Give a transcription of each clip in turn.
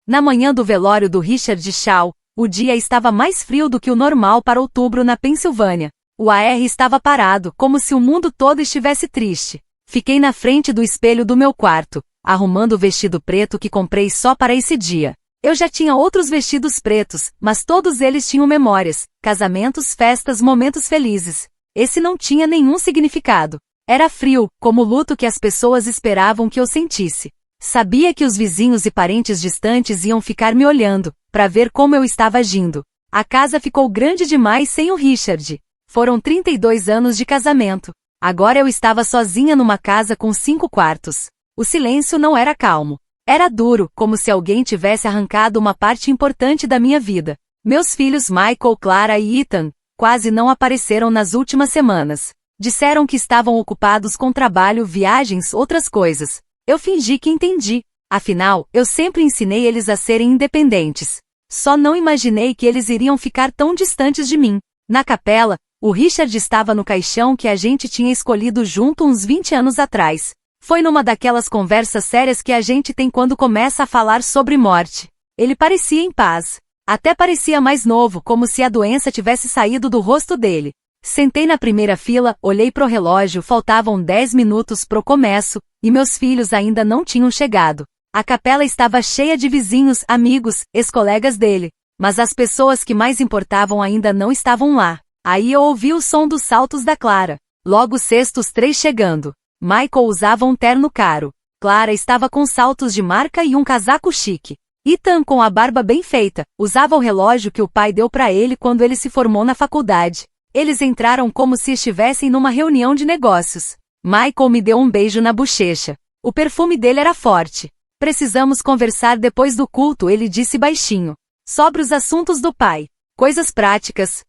Na manhã do velório do Richard Shaw, o dia estava mais frio do que o normal para outubro na Pensilvânia. O AR estava parado, como se o mundo todo estivesse triste. Fiquei na frente do espelho do meu quarto, arrumando o vestido preto que comprei só para esse dia. Eu já tinha outros vestidos pretos, mas todos eles tinham memórias, casamentos, festas, momentos felizes. Esse não tinha nenhum significado. Era frio, como o luto que as pessoas esperavam que eu sentisse. Sabia que os vizinhos e parentes distantes iam ficar me olhando, para ver como eu estava agindo. A casa ficou grande demais sem o Richard. Foram 32 anos de casamento. Agora eu estava sozinha numa casa com 5 quartos. O silêncio não era calmo. Era duro, como se alguém tivesse arrancado uma parte importante da minha vida. Meus filhos Michael, Clara e Ethan quase não apareceram nas últimas semanas. Disseram que estavam ocupados com trabalho, viagens, outras coisas. Eu fingi que entendi. Afinal, eu sempre ensinei eles a serem independentes. Só não imaginei que eles iriam ficar tão distantes de mim. Na capela, o Richard estava no caixão que a gente tinha escolhido junto uns 20 anos atrás. Foi numa daquelas conversas sérias que a gente tem quando começa a falar sobre morte. Ele parecia em paz. Até parecia mais novo, como se a doença tivesse saído do rosto dele. Sentei na primeira fila, olhei pro relógio, faltavam 10 minutos pro começo, e meus filhos ainda não tinham chegado. A capela estava cheia de vizinhos, amigos, ex-colegas dele. Mas as pessoas que mais importavam ainda não estavam lá. Aí eu ouvi o som dos saltos da Clara. Logo os 3 chegando. Michael usava um terno caro. Clara estava com saltos de marca e um casaco chique. Ethan, com a barba bem feita, usava o relógio que o pai deu para ele quando ele se formou na faculdade. Eles entraram como se estivessem numa reunião de negócios. Michael me deu um beijo na bochecha. O perfume dele era forte. Precisamos conversar depois do culto, ele disse baixinho. Sobre os assuntos do pai. Coisas práticas.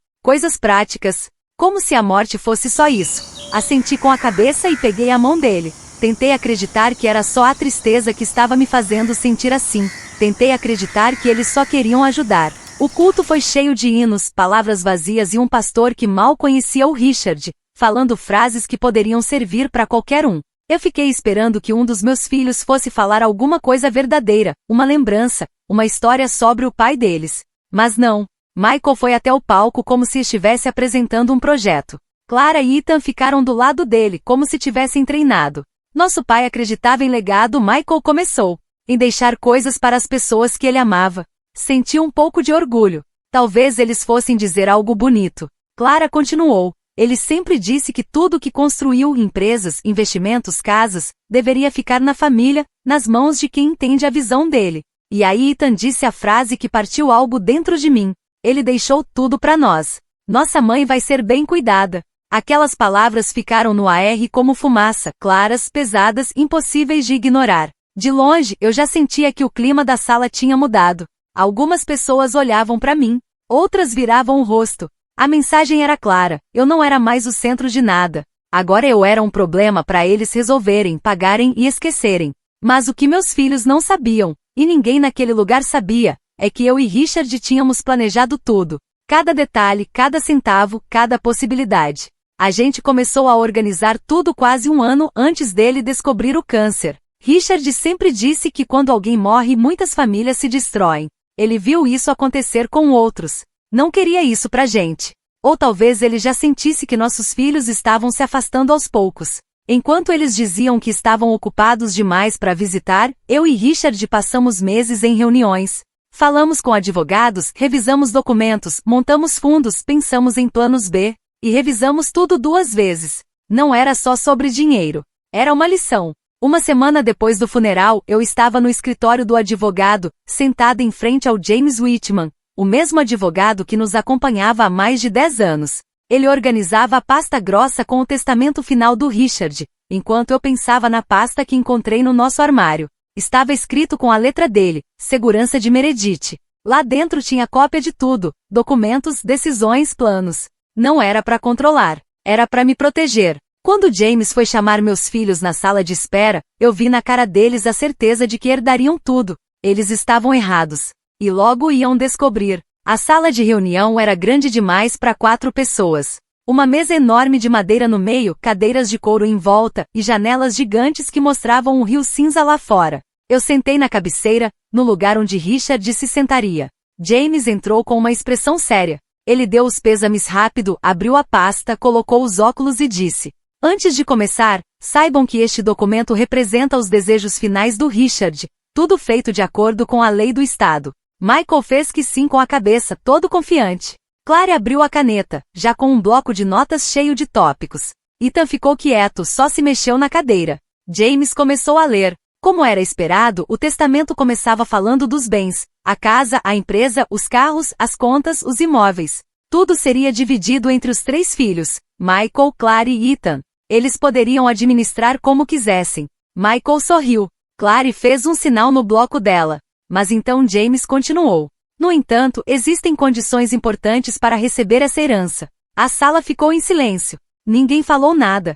Como se a morte fosse só isso. Assenti com a cabeça e peguei a mão dele. Tentei acreditar que era só a tristeza que estava me fazendo sentir assim. Tentei acreditar que eles só queriam ajudar. O culto foi cheio de hinos, palavras vazias e um pastor que mal conhecia o Richard, falando frases que poderiam servir para qualquer um. Eu fiquei esperando que um dos meus filhos fosse falar alguma coisa verdadeira, uma lembrança, uma história sobre o pai deles. Mas não. Michael foi até o palco como se estivesse apresentando um projeto. Clara e Ethan ficaram do lado dele, como se tivessem treinado. Nosso pai acreditava em legado. Michael começou em deixar coisas para as pessoas que ele amava. Senti um pouco de orgulho. Talvez eles fossem dizer algo bonito. Clara continuou. Ele sempre disse que tudo que construiu, empresas, investimentos, casas, deveria ficar na família, nas mãos de quem entende a visão dele. E aí Ethan disse a frase que partiu algo dentro de mim. Ele deixou tudo para nós. Nossa mãe vai ser bem cuidada. Aquelas palavras ficaram no ar como fumaça, claras, pesadas, impossíveis de ignorar. De longe, eu já sentia que o clima da sala tinha mudado. Algumas pessoas olhavam para mim, outras viravam o rosto. A mensagem era clara, eu não era mais o centro de nada. Agora eu era um problema para eles resolverem, pagarem e esquecerem. Mas o que meus filhos não sabiam, e ninguém naquele lugar sabia, é que eu e Richard tínhamos planejado tudo. Cada detalhe, cada centavo, cada possibilidade. A gente começou a organizar tudo quase um ano antes dele descobrir o câncer. Richard sempre disse que quando alguém morre muitas famílias se destroem. Ele viu isso acontecer com outros. Não queria isso pra gente. Ou talvez ele já sentisse que nossos filhos estavam se afastando aos poucos. Enquanto eles diziam que estavam ocupados demais para visitar, eu e Richard passamos meses em reuniões. Falamos com advogados, revisamos documentos, montamos fundos, pensamos em planos B. E revisamos tudo 2 vezes. Não era só sobre dinheiro. Era uma lição. Uma semana depois do funeral, eu estava no escritório do advogado, sentada em frente ao James Whitman, o mesmo advogado que nos acompanhava há mais de 10 anos. Ele organizava a pasta grossa com o testamento final do Richard, enquanto eu pensava na pasta que encontrei no nosso armário. Estava escrito com a letra dele, Segurança de Meredith. Lá dentro tinha cópia de tudo, documentos, decisões, planos. Não era para controlar, era para me proteger. Quando James foi chamar meus filhos na sala de espera, eu vi na cara deles a certeza de que herdariam tudo. Eles estavam errados. E logo iam descobrir. A sala de reunião era grande demais para 4 pessoas. Uma mesa enorme de madeira no meio, cadeiras de couro em volta, e janelas gigantes que mostravam o rio cinza lá fora. Eu sentei na cabeceira, no lugar onde Richard se sentaria. James entrou com uma expressão séria. Ele deu os pêsames rápido, abriu a pasta, colocou os óculos e disse: "Antes de começar, saibam que este documento representa os desejos finais do Richard, tudo feito de acordo com a lei do Estado." Michael fez que sim com a cabeça, todo confiante. Clary abriu a caneta, já com um bloco de notas cheio de tópicos. Ethan ficou quieto, só se mexeu na cadeira. James começou a ler. Como era esperado, o testamento começava falando dos bens: a casa, a empresa, os carros, as contas, os imóveis. Tudo seria dividido entre os 3 filhos, Michael, Clary e Ethan. Eles poderiam administrar como quisessem. Michael sorriu. Clary fez um sinal no bloco dela. Mas então James continuou: "No entanto, existem condições importantes para receber essa herança." A sala ficou em silêncio. Ninguém falou nada.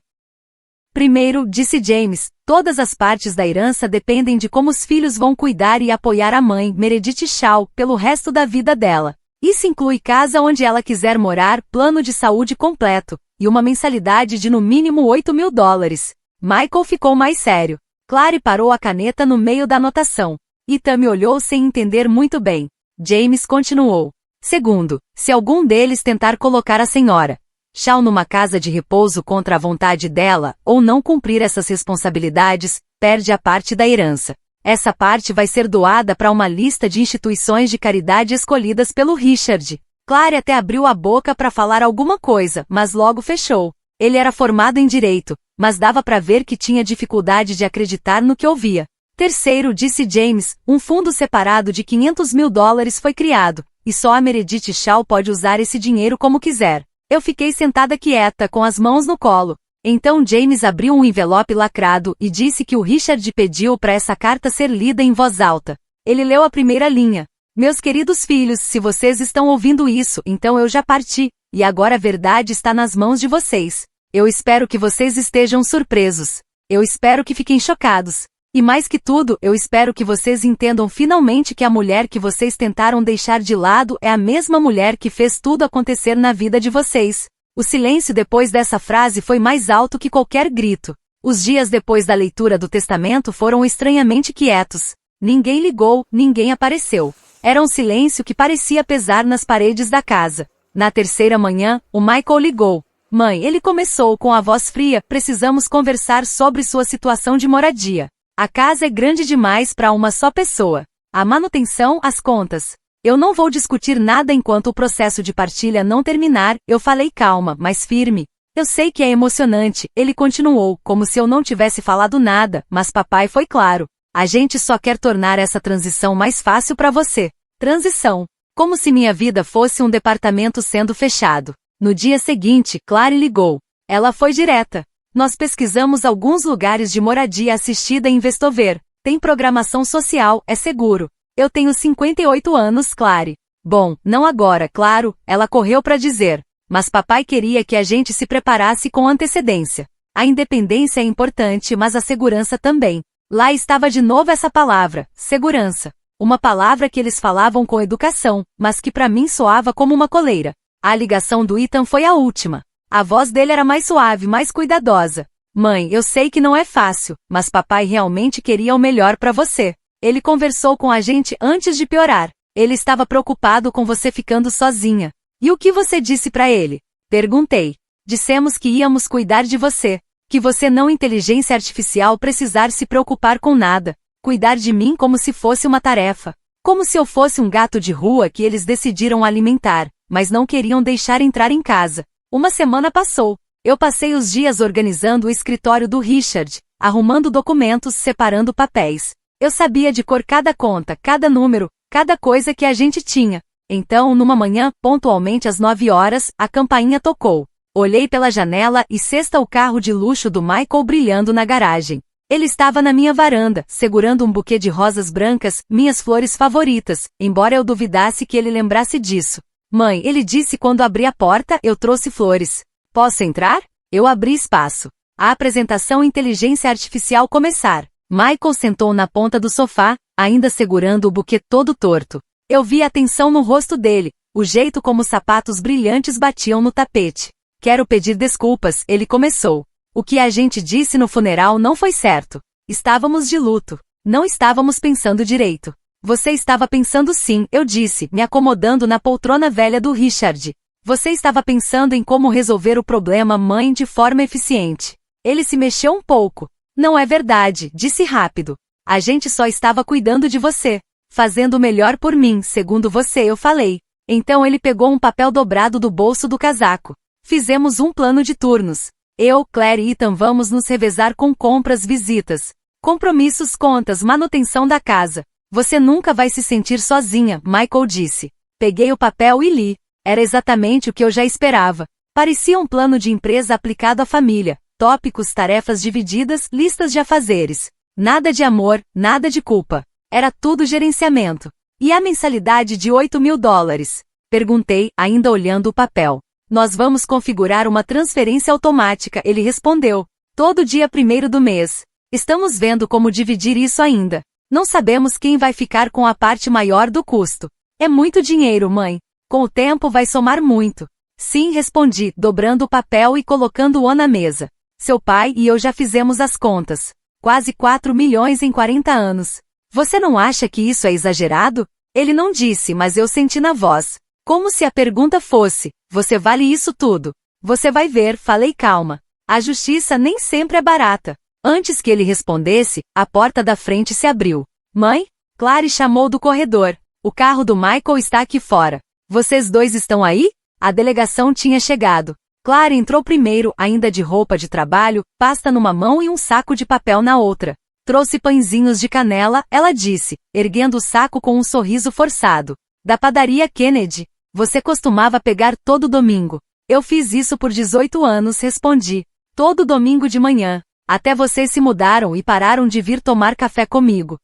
"Primeiro", disse James, "todas as partes da herança dependem de como os filhos vão cuidar e apoiar a mãe, Meredith Shaw, pelo resto da vida dela. Isso inclui casa onde ela quiser morar, plano de saúde completo, e uma mensalidade de no mínimo $8.000. Michael ficou mais sério. Clary parou a caneta no meio da anotação. Ethan me olhou sem entender muito bem. James continuou: "Segundo, se algum deles tentar colocar a senhora Shaw numa casa de repouso contra a vontade dela, ou não cumprir essas responsabilidades, perde a parte da herança. Essa parte vai ser doada para uma lista de instituições de caridade escolhidas pelo Richard." Clary até abriu a boca para falar alguma coisa, mas logo fechou. Ele era formado em direito, mas dava para ver que tinha dificuldade de acreditar no que ouvia. "Terceiro", disse James, "um fundo separado de $500.000 foi criado, e só a Meredith Shaw pode usar esse dinheiro como quiser." Eu fiquei sentada quieta, com as mãos no colo. Então James abriu um envelope lacrado e disse que o Richard pediu para essa carta ser lida em voz alta. Ele leu a primeira linha: "Meus queridos filhos, se vocês estão ouvindo isso, então eu já parti, e agora a verdade está nas mãos de vocês. Eu espero que vocês estejam surpresos. Eu espero que fiquem chocados. E mais que tudo, eu espero que vocês entendam finalmente que a mulher que vocês tentaram deixar de lado é a mesma mulher que fez tudo acontecer na vida de vocês." O silêncio depois dessa frase foi mais alto que qualquer grito. Os dias depois da leitura do testamento foram estranhamente quietos. Ninguém ligou, ninguém apareceu. Era um silêncio que parecia pesar nas paredes da casa. Na terceira manhã, o Michael ligou. "Mãe", ele começou com a voz fria, "precisamos conversar sobre sua situação de moradia. A casa é grande demais para uma só pessoa. A manutenção, as contas. Eu não vou discutir nada enquanto o processo de partilha não terminar", eu falei calma, mas firme. "Eu sei que é emocionante", ele continuou, como se eu não tivesse falado nada, "mas papai foi claro. A gente só quer tornar essa transição mais fácil para você." Transição. Como se minha vida fosse um departamento sendo fechado. No dia seguinte, Clary ligou. Ela foi direta. "Nós pesquisamos alguns lugares de moradia assistida em Vestover. Tem programação social, é seguro. Eu tenho 58 anos, Clary." "Bom, não agora, claro", ela correu para dizer. "Mas papai queria que a gente se preparasse com antecedência. A independência é importante, mas a segurança também." Lá estava de novo essa palavra, segurança. Uma palavra que eles falavam com educação, mas que para mim soava como uma coleira. A ligação do Ethan foi a última. A voz dele era mais suave, mais cuidadosa. "Mãe, eu sei que não é fácil, mas papai realmente queria o melhor para você. Ele conversou com a gente antes de piorar. Ele estava preocupado com você ficando sozinha." "E o que você disse para ele?" Perguntei. "Dissemos que íamos cuidar de você. Que você não inteligência artificial precisar se preocupar com nada. Cuidar de mim como se fosse uma tarefa. Como se eu fosse um gato de rua que eles decidiram alimentar, mas não queriam deixar entrar em casa." Uma semana passou. Eu passei os dias organizando o escritório do Richard, arrumando documentos, separando papéis. Eu sabia de cor cada conta, cada número, cada coisa que a gente tinha. Então, numa manhã, pontualmente às 9 horas, a campainha tocou. Olhei pela janela e sexta o carro de luxo do Michael brilhando na garagem. Ele estava na minha varanda, segurando um buquê de rosas brancas, minhas flores favoritas, embora eu duvidasse que ele lembrasse disso. "Mãe", ele disse quando abri a porta, "eu trouxe flores. Posso entrar?" Eu abri espaço. A apresentação Inteligência Artificial começar. Michael sentou na ponta do sofá, ainda segurando o buquê todo torto. Eu vi a tensão no rosto dele, o jeito como os sapatos brilhantes batiam no tapete. "Quero pedir desculpas", ele começou. "O que a gente disse no funeral não foi certo. Estávamos de luto. Não estávamos pensando direito. Você estava pensando sim, eu disse, me acomodando na poltrona velha do Richard. Você estava pensando em como resolver o problema, mãe, de forma eficiente. Ele se mexeu um pouco. Não é verdade, disse rápido. A gente só estava cuidando de você. Fazendo o melhor por mim, segundo você, eu falei. Então ele pegou um papel dobrado do bolso do casaco. Fizemos um plano de turnos. Eu, Claire e Ethan vamos nos revezar com compras, visitas, compromissos, contas, manutenção da casa. Você nunca vai se sentir sozinha, Michael disse. Peguei o papel e li. Era exatamente o que eu já esperava. Parecia um plano de empresa aplicado à família. Tópicos, tarefas divididas, listas de afazeres. Nada de amor, nada de culpa. Era tudo gerenciamento. E a mensalidade de $8.000? Perguntei, ainda olhando o papel. Nós vamos configurar uma transferência automática, ele respondeu. Todo dia 1º do mês. Estamos vendo como dividir isso ainda. Não sabemos quem vai ficar com a parte maior do custo. É muito dinheiro, mãe. Com o tempo vai somar muito. Sim, respondi, dobrando o papel e colocando-o na mesa. Seu pai e eu já fizemos as contas. Quase 4 milhões em 40 anos. Você não acha que isso é exagerado? Ele não disse, mas eu senti na voz. Como se a pergunta fosse, você vale isso tudo? Você vai ver, falei calma. A justiça nem sempre é barata. Antes que ele respondesse, a porta da frente se abriu. Mãe? Clary chamou do corredor. O carro do Michael está aqui fora. Vocês dois estão aí? A delegação tinha chegado. Clary entrou primeiro, ainda de roupa de trabalho, pasta numa mão e um saco de papel na outra. Trouxe pãezinhos de canela, ela disse, erguendo o saco com um sorriso forçado. Da padaria Kennedy. Você costumava pegar todo domingo. Eu fiz isso por 18 anos, respondi. Todo domingo de manhã. Até vocês se mudaram e pararam de vir tomar café comigo.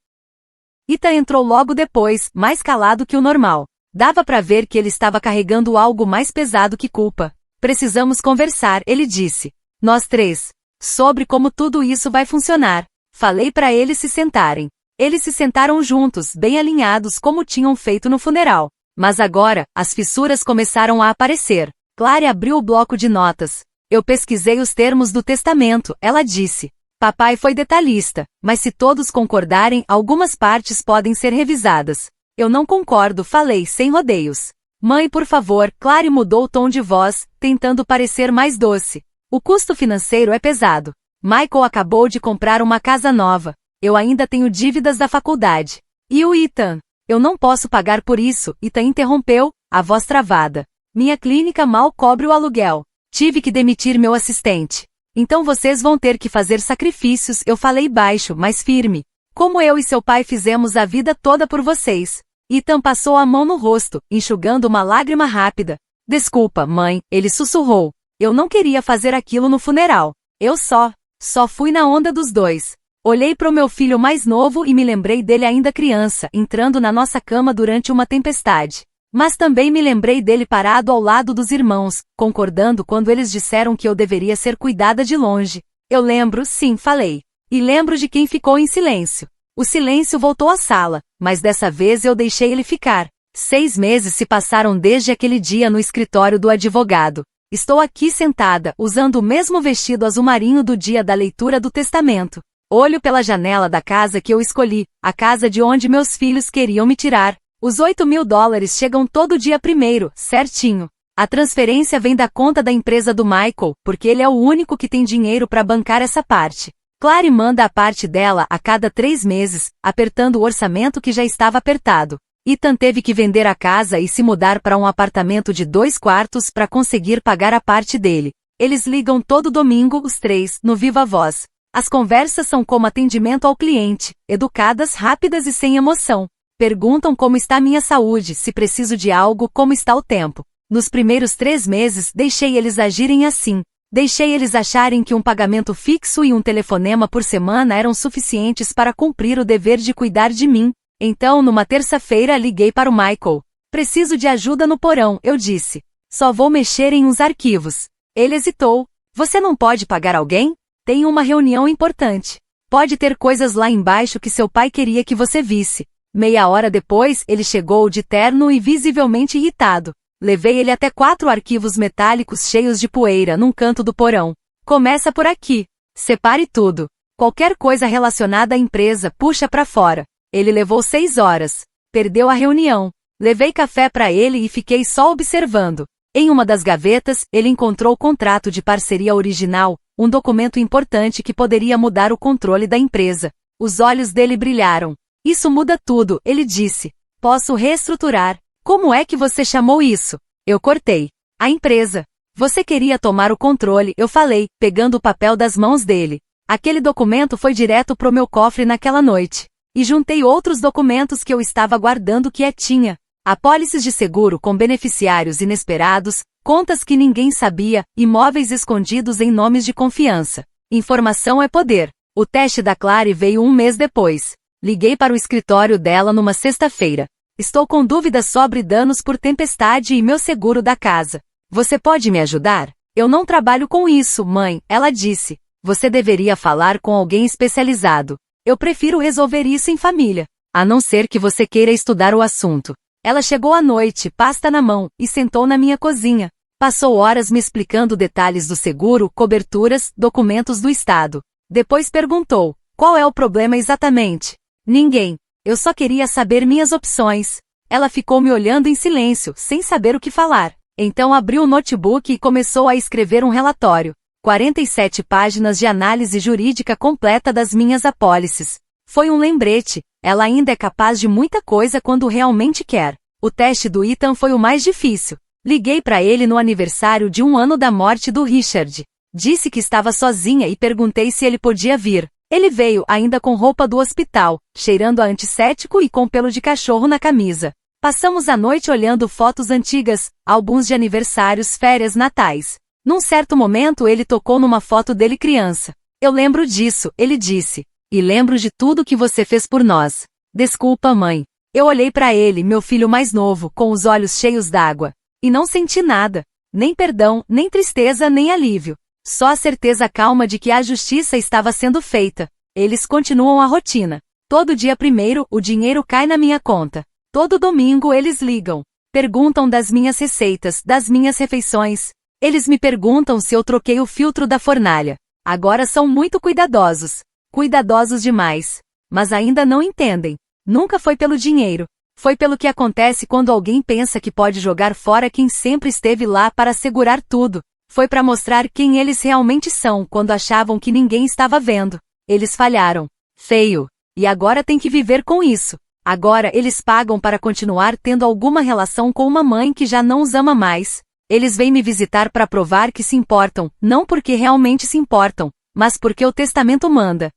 Ethan entrou logo depois, mais calado que o normal. Dava para ver que ele estava carregando algo mais pesado que culpa. Precisamos conversar, ele disse. Nós três. Sobre como tudo isso vai funcionar. Falei para eles se sentarem. Eles se sentaram juntos, bem alinhados como tinham feito no funeral. Mas agora, as fissuras começaram a aparecer. Clary abriu o bloco de notas. Eu pesquisei os termos do testamento, ela disse. Papai foi detalhista, mas se todos concordarem, algumas partes podem ser revisadas. Eu não concordo, falei sem rodeios. Mãe, por favor, Clary mudou o tom de voz, tentando parecer mais doce. O custo financeiro é pesado. Michael acabou de comprar uma casa nova. Eu ainda tenho dívidas da faculdade. E o Ethan? Eu não posso pagar por isso, Ethan interrompeu, a voz travada. Minha clínica mal cobre o aluguel. Tive que demitir meu assistente. Então vocês vão ter que fazer sacrifícios, eu falei baixo, mas firme. Como eu e seu pai fizemos a vida toda por vocês. Ethan passou a mão no rosto, enxugando uma lágrima rápida. Desculpa, mãe, ele sussurrou. Eu não queria fazer aquilo no funeral. Eu só fui na onda dos dois. Olhei para o meu filho mais novo e me lembrei dele ainda criança, entrando na nossa cama durante uma tempestade. Mas também me lembrei dele parado ao lado dos irmãos, concordando quando eles disseram que eu deveria ser cuidada de longe. Eu lembro, sim, falei. E lembro de quem ficou em silêncio. O silêncio voltou à sala, mas dessa vez eu deixei ele ficar. 6 meses se passaram desde aquele dia no escritório do advogado. Estou aqui sentada, usando o mesmo vestido azul marinho do dia da leitura do testamento. Olho pela janela da casa que eu escolhi, a casa de onde meus filhos queriam me tirar. Os $8.000 chegam todo dia 1º, certinho. A transferência vem da conta da empresa do Michael, porque ele é o único que tem dinheiro para bancar essa parte. Clary manda a parte dela a cada 3 meses, apertando o orçamento que já estava apertado. Ethan teve que vender a casa e se mudar para um apartamento de 2 quartos para conseguir pagar a parte dele. Eles ligam todo domingo, os 3, no Viva Voz. As conversas são como atendimento ao cliente, educadas, rápidas e sem emoção. Perguntam como está minha saúde, se preciso de algo, como está o tempo. Nos primeiros 3 meses, deixei eles agirem assim. Deixei eles acharem que um pagamento fixo e um telefonema por semana eram suficientes para cumprir o dever de cuidar de mim. Então, numa terça-feira, liguei para o Michael. Preciso de ajuda no porão, eu disse. Só vou mexer em uns arquivos. Ele hesitou. Você não pode pagar alguém? Tenho uma reunião importante. Pode ter coisas lá embaixo que seu pai queria que você visse. Meia hora depois, ele chegou de terno e visivelmente irritado. Levei ele até 4 arquivos metálicos cheios de poeira num canto do porão. Começa por aqui. Separe tudo. Qualquer coisa relacionada à empresa puxa pra fora. Ele levou 6 horas. Perdeu a reunião. Levei café pra ele e fiquei só observando. Em uma das gavetas, ele encontrou o contrato de parceria original, um documento importante que poderia mudar o controle da empresa. Os olhos dele brilharam. Isso muda tudo, ele disse. Posso reestruturar. Como é que você chamou isso? Eu cortei. A empresa. Você queria tomar o controle, eu falei, pegando o papel das mãos dele. Aquele documento foi direto pro meu cofre naquela noite. E juntei outros documentos que eu estava guardando quietinha. Apólices de seguro com beneficiários inesperados, contas que ninguém sabia, imóveis escondidos em nomes de confiança. Informação é poder. O teste da Clary veio 1 mês depois. Liguei para o escritório dela numa sexta-feira. Estou com dúvidas sobre danos por tempestade e meu seguro da casa. Você pode me ajudar? Eu não trabalho com isso, mãe, ela disse. Você deveria falar com alguém especializado. Eu prefiro resolver isso em família, a não ser que você queira estudar o assunto. Ela chegou à noite, pasta na mão, e sentou na minha cozinha. Passou horas me explicando detalhes do seguro, coberturas, documentos do Estado. Depois perguntou, qual é o problema exatamente? Ninguém. Eu só queria saber minhas opções. Ela ficou me olhando em silêncio, sem saber o que falar. Então abriu o notebook e começou a escrever um relatório. 47 páginas de análise jurídica completa das minhas apólices. Foi um lembrete, ela ainda é capaz de muita coisa quando realmente quer. O teste do Ethan foi o mais difícil. Liguei para ele no aniversário de 1 ano da morte do Richard. Disse que estava sozinha e perguntei se ele podia vir. Ele veio ainda com roupa do hospital, cheirando a antisséptico e com pelo de cachorro na camisa. Passamos a noite olhando fotos antigas, álbuns de aniversários, férias, natais. Num certo momento ele tocou numa foto dele criança. Eu lembro disso, ele disse. E lembro de tudo que você fez por nós. Desculpa, mãe. Eu olhei para ele, meu filho mais novo, com os olhos cheios d'água. E não senti nada. Nem perdão, nem tristeza, nem alívio. Só a certeza calma de que a justiça estava sendo feita. Eles continuam a rotina. Todo dia 1º, o dinheiro cai na minha conta. Todo domingo eles ligam. Perguntam das minhas receitas, das minhas refeições. Eles me perguntam se eu troquei o filtro da fornalha. Agora são muito cuidadosos. Cuidadosos demais. Mas ainda não entendem. Nunca foi pelo dinheiro. Foi pelo que acontece quando alguém pensa que pode jogar fora quem sempre esteve lá para segurar tudo. Foi para mostrar quem eles realmente são quando achavam que ninguém estava vendo. Eles falharam. Feio. E agora tem que viver com isso. Agora eles pagam para continuar tendo alguma relação com uma mãe que já não os ama mais. Eles vêm me visitar para provar que se importam, não porque realmente se importam, mas porque o testamento manda.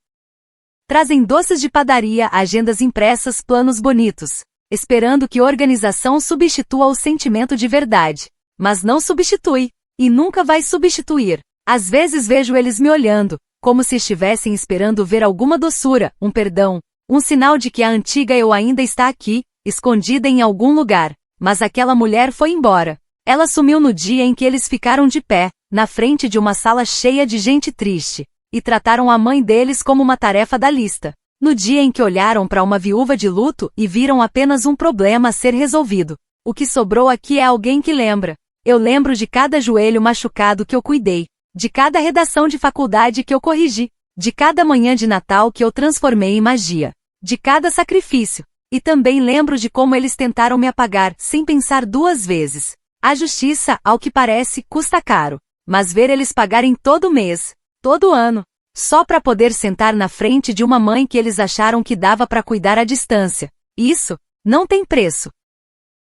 Trazem doces de padaria, agendas impressas, planos bonitos, esperando que a organização substitua o sentimento de verdade. Mas não substitui, e nunca vai substituir. Às vezes vejo eles me olhando, como se estivessem esperando ver alguma doçura, um perdão, um sinal de que a antiga eu ainda está aqui, escondida em algum lugar. Mas aquela mulher foi embora. Ela sumiu no dia em que eles ficaram de pé, na frente de uma sala cheia de gente triste, e trataram a mãe deles como uma tarefa da lista. No dia em que olharam para uma viúva de luto e viram apenas um problema a ser resolvido. O que sobrou aqui é alguém que lembra. Eu lembro de cada joelho machucado que eu cuidei, de cada redação de faculdade que eu corrigi, de cada manhã de Natal que eu transformei em magia, de cada sacrifício. E também lembro de como eles tentaram me apagar, sem pensar 2 vezes. A justiça, ao que parece, custa caro. Mas ver eles pagarem todo mês, todo ano, só para poder sentar na frente de uma mãe que eles acharam que dava para cuidar à distância. Isso não tem preço.